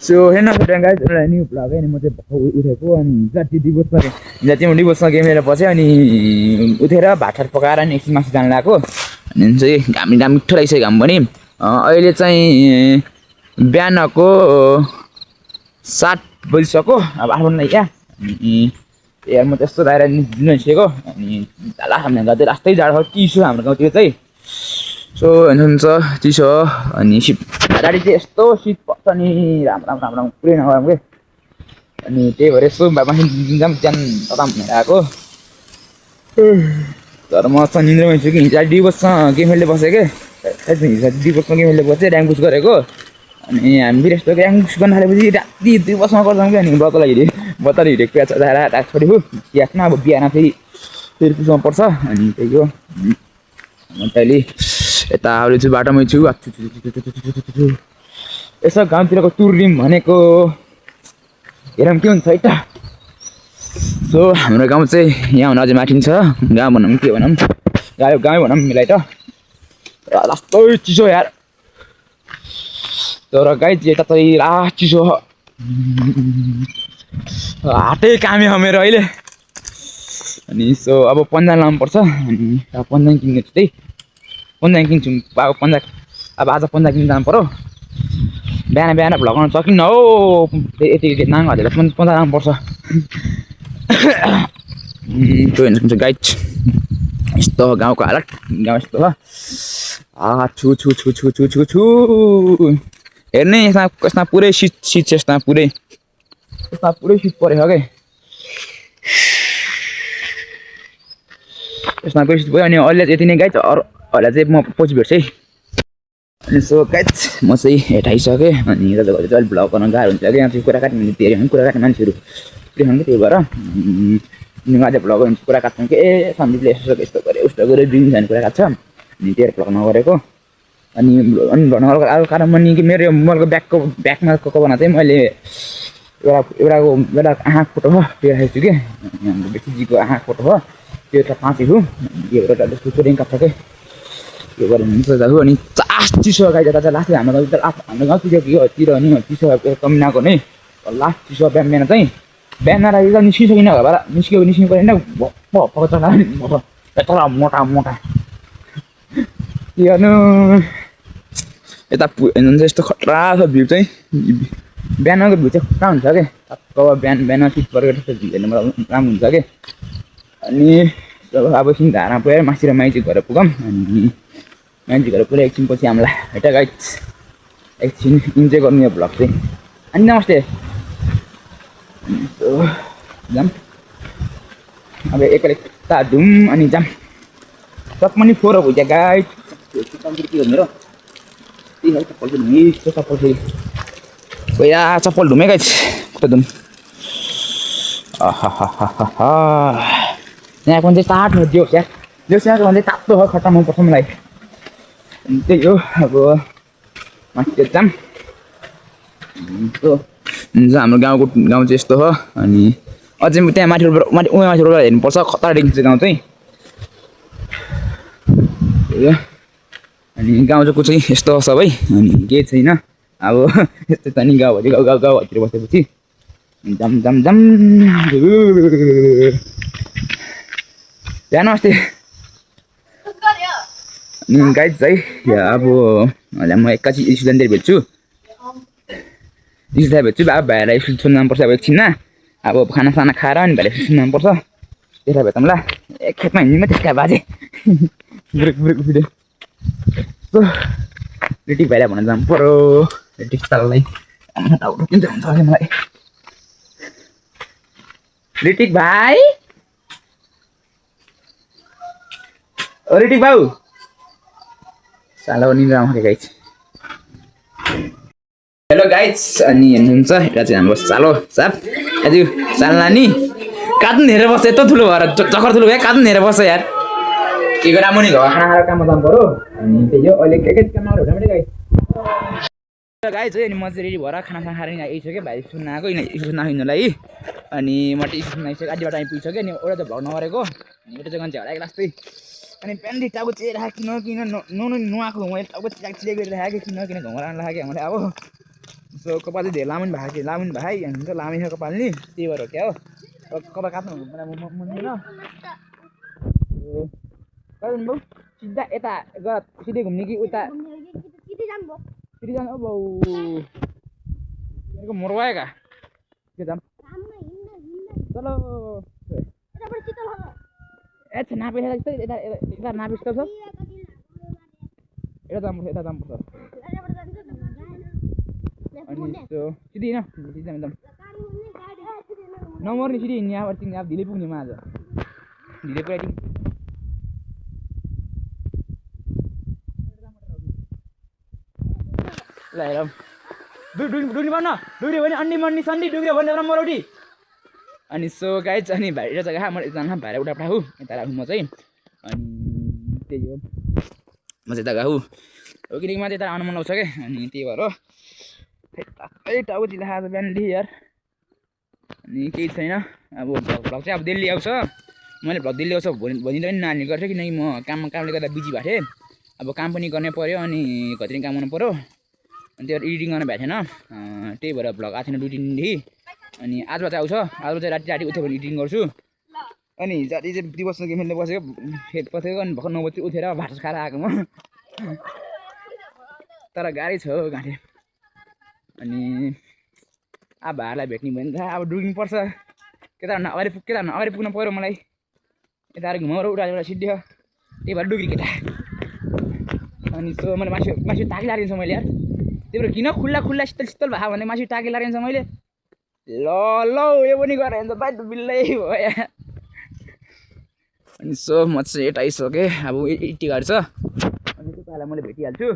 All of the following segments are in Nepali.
सो हेर्न गाइज एउटा न्यू ब्लग है अनि म चाहिँ उठेको अनि जति डिभोर्समा गेमेर बसेँ अनि उठेर भात पकाएर अनि एकछिन मासु जान लगाएको अनि चाहिँ घाम मिठो रहेछ घाम पनि अहिले चाहिँ बिहानको 7 बजिसक्यो अब 8 बज्न क्या अनि यार म त्यस्तो बाहिर निस्केको अनि जाला हाम्रो गाउँतिर रास्तै जाडो छ चिसो हाम्रो गाउँतिर चाहिँ सो हुन्छ चिसो हो अनि शीत गाडी चाहिँ यस्तो शीत पर्छ नि राम्रो पुरै नगरौँ के अनि त्यही भएर यसो माथि जाम ज्यान तताम भनेर आएको तर म त निन्द्रा भइसक्यो कि हिजो डिभोर्ससँग गेम खेल्दै बसेँ के हिजो डिभोर्ससँग गेम खेल्दै बसेँ ऱ्याङ्क पुस गरेको अनि हामी फेरि यस्तो ऱ्याङ्क पुस गर्न थालेपछि राति डिभोर्समा गर्छौँ कि अनि बत्तल हिँडेको प्याज चलाएर छोडेको ग्यासमा अब बिहान फेरि पुसमा पर्छ अनि त्यही हो म त अहिले यता आउने छु बाटोमै छु यसो गाउँतिरको टुरिम भनेको हेरौँ के हुन्छ है त सो हाम्रो गाउँ चाहिँ यहाँ हुन अझै माथि छ गाउँ भनौँ के भनौँ गाउँ भनौँ मिलाइ त लास्तै चिसो यार तर गाई यता चाहिँ चिसो हातै कामे हो मेरो अहिले अनि सो अब पन्जान लानुपर्छ अनि पन्जान किन्ने छु त्यही पन्जान किन्छु अब पन्जा अब आज पन्जा किन्नु जानु पऱ्यो बिहान भ्लग गर्न सकिन्न हो यति नाङ हालेर पन्जा लानुपर्छ त्यो हेर्नु सक्नुहुन्छ गाइड यस्तो गाउँको हालत गाउँ यस्तो छ छु हेर्ने यसमा पुरै शीत छ यसमा पुरै शीत परेको क्या यसमा पुरै शीत पऱ्यो अनि अहिले यति नै गाइड अहिले चाहिँ म पछि भेट्छु है अनि सो गाइड म चाहिँ हेटाइसकेँ अनि दाजुभाइ चाहिँ अलिक भ्लग गर्न गाह्रो हुन्छ कि यहाँ चाहिँ कुरा काट्ने धेरै कुरा काट्ने मान्छेहरू त्यही त्यही भएर आज भ्लग हुन्छ कुरा काट्छौँ कि सन्दीपले यस्तो गऱ्यो उस्तो गऱ्यो ड्रिम जाने कुरा काट्छ अनि त्यही भ्लग नगरेको अनि भ्लग नगरेको अर्को कारण पनि कि मेरो मोबाइलको ब्याकमा कभरमा चाहिँ मैले एउटा आँखा फोटो हो त्यो राखेको छु कि हाम्रो बेसीजीको आँखा फोटो हो त्यो एउटा पाँचेको त्यो एउटा त्यसको ऱ्याङ्क छ कि त्यो गरेर हुन्छ दाजु अनि लास्ट चिसो गाई जता चाहिँ लास्ट हाम्रो गाउँतिर नि चिसो कमी नआएको नै लास्ट चिसो बिहान चाहिँ बिहान राखेको निस्किसकिन घर निस्किनु पऱ्यो नि यता मोटा के गर्नु यता हेर्नुहुन्छ यस्तो खतरा छ भ्यू चाहिँ बिहानको भ्यू चाहिँ खतरा हुन्छ क्या टक्क बिहान शीत परेको त्यस्तो भ्यू हेर्नु राम्रो हुन्छ क्या अनि अब एकछिन धारा पुऱ्याएर मासी र माइती घर पुगौँ अनि माइती घर पुऱ्याए एकछिन पछि हामीलाई हेटा गाइड एकछिन इन्जोय गर्नु यो भ्लग चाहिँ अनि नमस्ते जाम अब एकता धुम अनि जाम सब पनि फोर भइदियो गाइड के गर्नु र त्यही चप्पल या चप्पल धुमे गाइड खुट्टा धुम यहाँको चाहिँ तातो दियो क्या यहाँको चाहिँ तातो हो खट्टा मन पर्छ मलाई त्यही हो अब माथि जाम हुन्छ हाम्रो गाउँ चाहिँ यस्तो हो अनि अझै त्यहाँ माथिबाट हेर्नुपर्छ खतरा देखिन्छ गाउँ चाहिँ अनि गाउँको चाहिँ यस्तो सबै अनि केही छैन अब यस्तो त नि गाउँतिर बसेपछि जाम यहाँ नमस्ते अनि गाइड है अब म एक्कासी स्टुडेन्टहरू भेट्छु अब भाइहरूलाई स्कुल छोड्नु जानुपर्छ अब एकछिनमा अब खानासाना खाएर अनि भाइलाई स्कुल जानुपर्छ त्यसलाई भेटौँला एक खेतमा हिँड्नु त्यसका बाजे बुढेको भिडियो ऋतिक भाइलाई भन्न जानु पऱ्यो ऋतिक ताललाई किन हुन्छ अरे मलाई ऋतिक भाइ ऋतिक भाउ साला निन्द्रा आउँछ गाइस हेलो गाइस अनि हेर्नुहुन्छ एउटा चाहिँ हाम्रो सालो साप आज साला नि काट्नु हेरेर बस्छ यत्रो ठुलो भएर चक्कर ठुलो भयो काट्नु हेरेर बस्छ यार के गरेर म नि घर खाना खाएर काममा जानु पऱ्यो अनि त्यही हो अहिले के काममा उठ्नु पनि गाइस अनि म चाहिँ रेडी भएर खाना खाएर यहाँ आइसक्यो भाइ सुन्न आएको स्कुल नखाइनुलाई अनि म चाहिँ स्कुल आइसक्यो आधीबाट आइपुगिसक्यो अनि एउटा चाहिँ भ्लग नगरेको अनि एउटा चाहिँ गन्छ हराएको लास्टै अनि पेन्डी टाउको चिराएको किन नुहाएको मैले टाउको चिराएको गरिरहेको किन घुमाएर लाग्यो मैले अब सो कपाल चाहिँ धेरै लामो भएको थियो लामो भाइ हामी त लामै छ कपाल नि त्यही भएर क्या हो कपाल काट्नु मिल्दैन कहिले बाउ सिधा यता गएर सिधै घुम्ने कि उता सिधै जानु बाउ मेरो मरवाएका के जाम चलो अच्छा नापेछ जस्तै यता नापेछ त यता जानुपर्छ अनि त्यो सिधै होइन सिधै जानु एकदम नमर्ने सिधै हिँड्ने अब तिमी अब ढिलै पुग्ने आज ढिलै पुऱ्याइदिउँ ल हेरौँ डुग्री भन्न डुग्री भने अन्डी मन्डी सन्डी डुग्री भन्ने एउटा मरौटी अनि सो गाइज अनि भाइर जग्गा म एकजना भाइर उठा पठाऊ यता राखौँ म चाहिँ अनि त्यही हो म चाहिँ यता गाऊ हो किनकि म चाहिँ यता आउनु मन लाउँछ क्या अनि त्यही भएर टाउको चिला आज बिहानदेखि यार अनि केही छैन अब भ्लग चाहिँ अब दिल्ली आउँछ मैले भ्लग दिल्ली आउँछ भोलि पनि नानी गर्थेँ किनकि म कामले गर्दा बिजी भएको थिएँ अब काम पनि गर्नै पऱ्यो अनि घरि काम गर्नु पऱ्यो अनि त्यो एडिटिङ गर्न भएको थिएन त्यही भएर भ्लग आएको थिएन 2-3 दिन अनि आज चाहिँ आउँछ आज चाहिँ राति उठ्यो भने एडिटिङ गर्छु अनि जति चाहिँ दिवस गेम खेल्नु बसेको फेद पसेको अनि भर्खर 9 बजी उठेर भात खाएर आएको म तर गाह्रै छ घाँटे अनि अब भाइहरूलाई भेट्ने भयो नि त अब डुग्नु पर्छ केटाभन्दा अगाडि पुग्नु पऱ्यो मलाई यता घुमाउरो उठाएर सिद्धियो त्यही भएर डुग्री केटा अनि सो मैले मासु टाकी लागिन्छ मैले यार त्यही भएर किन खुल्ला शीतल भयो भने मासु टाकी लागिन्छ मैले ल यो पनि गरेर हुन्छ बाइट बिल्लै भयो अनि सो म चाहिँ यता आइसकेँ अब 80 गाडी छ अनि त्यो पाला मैले भेटिहाल्छु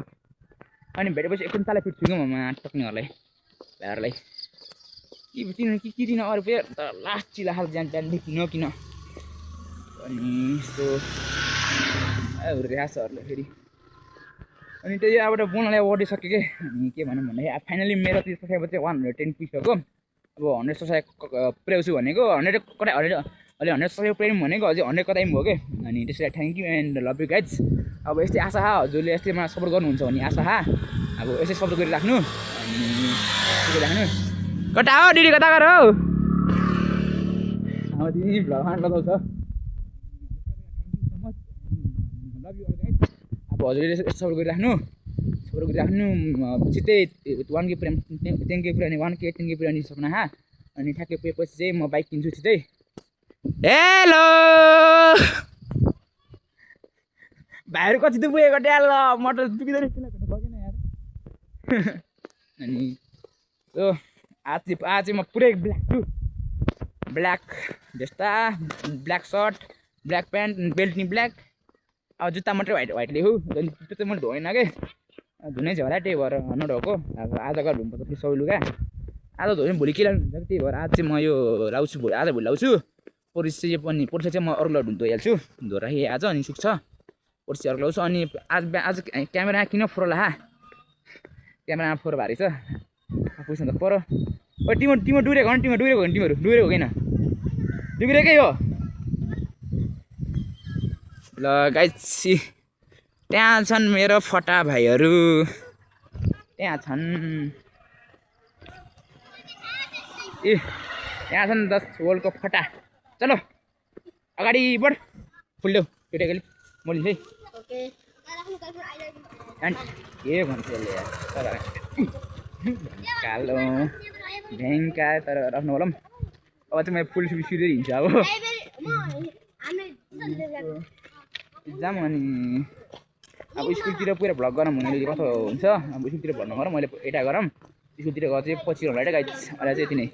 अनि भेटेपछि एकछिन तालै फिट्छु कि म टक्नेहरूलाई भाइहरूलाई कि किन अरू फेरि लास्ट चिला खाल जान्देखि किन अनि यस्तो रेहासहरूले फेरि अनि त्यही यहाँबाट बोनलाई ओडिसक्यो कि अनि के भनौँ भन्दाखेरि फाइनली मेरो त्यो सब्सक्राइबर चाहिँ 110 पुगिसक्यो अब 100 सब्सक्राइब पुर्याउँछु भनेको 100 कतै अहिले 100 सब्सक्राइब पुर्याउँ भनेको अझै 100 कतै पनि भयो कि अनि त्यसलाई thank you and love you guys अब यस्तै आशा हजुरले यस्तै मलाई सपोर्ट गर्नुहुन्छ भने आशा अब यसै सपोर्ट गरिराख्नु अनि राख्नु कता हो दिदी कता गर हौ अब दिदी भ्लगमा लगाउँछ अब हजुरले सपोर्ट गरिराख्नु छिट्टै 1K पुऱ्याउने 10K पुऱ्याउने 1K 10K पुऱ्याउने सपना अनि ठ्याक्कै पुगेपछि चाहिँ म बाइक किन्छु छिट्टै हेलो भाइहरू कति त पुगेको ट्याल म त पुगिँदैन किन भेट्नु सकेन यार अनि सो आज चाहिँ म पुरै ब्ल्याक भेस्टा black shirt black pant belt नि ब्ल्याक अब जुत्ता मात्रै व्हाइटले हो त्यो चाहिँ मैले धोएन के धुनै छ होला त्यही भएर नधोएको अब आज गएर धुनुपर्छ फेरि सबै लुगा आज धोयो भने भोलि के लानु हुन्छ त्यही भएर आज चाहिँ म यो लाउँछु आज भोलि लाउँछु पर्सि चाहिँ म अरू लुगा धोइहाल्छु धोएर राखेँ आज अनि सुक्छ पर्सि अरू लाउँछु अनि आज क्यामेरा किन फोहोर क्यामेरामा फोहोर भारी छ आफूसँग त पर ओ टिमो डुरेको हो डुरेको हो किन डुबिरहेकै हो ल गाइज त्यहाँ छन् मेरो फटा भाइहरू त्यहाँ छन् त्यहाँ छन् 10 वर्ल्डको फटा चलो अगाडि बढ फुल्यो केटाकेली मैले है के भन्छ यार कालो भ्याङ्का तर राख्नु होला अब चाहिँ मैले फुल सिधै हिँड्छु अब इक्जाम अनि अब स्कुलतिर पुरा भ्लग गरौँ भने कस्तो हुन्छ अब स्कुलतिर भ्लग गरौँ मैले यता गरौँ स्कुलतिर गएर चाहिँ पछि होला गाइज अहिले चाहिँ यति नै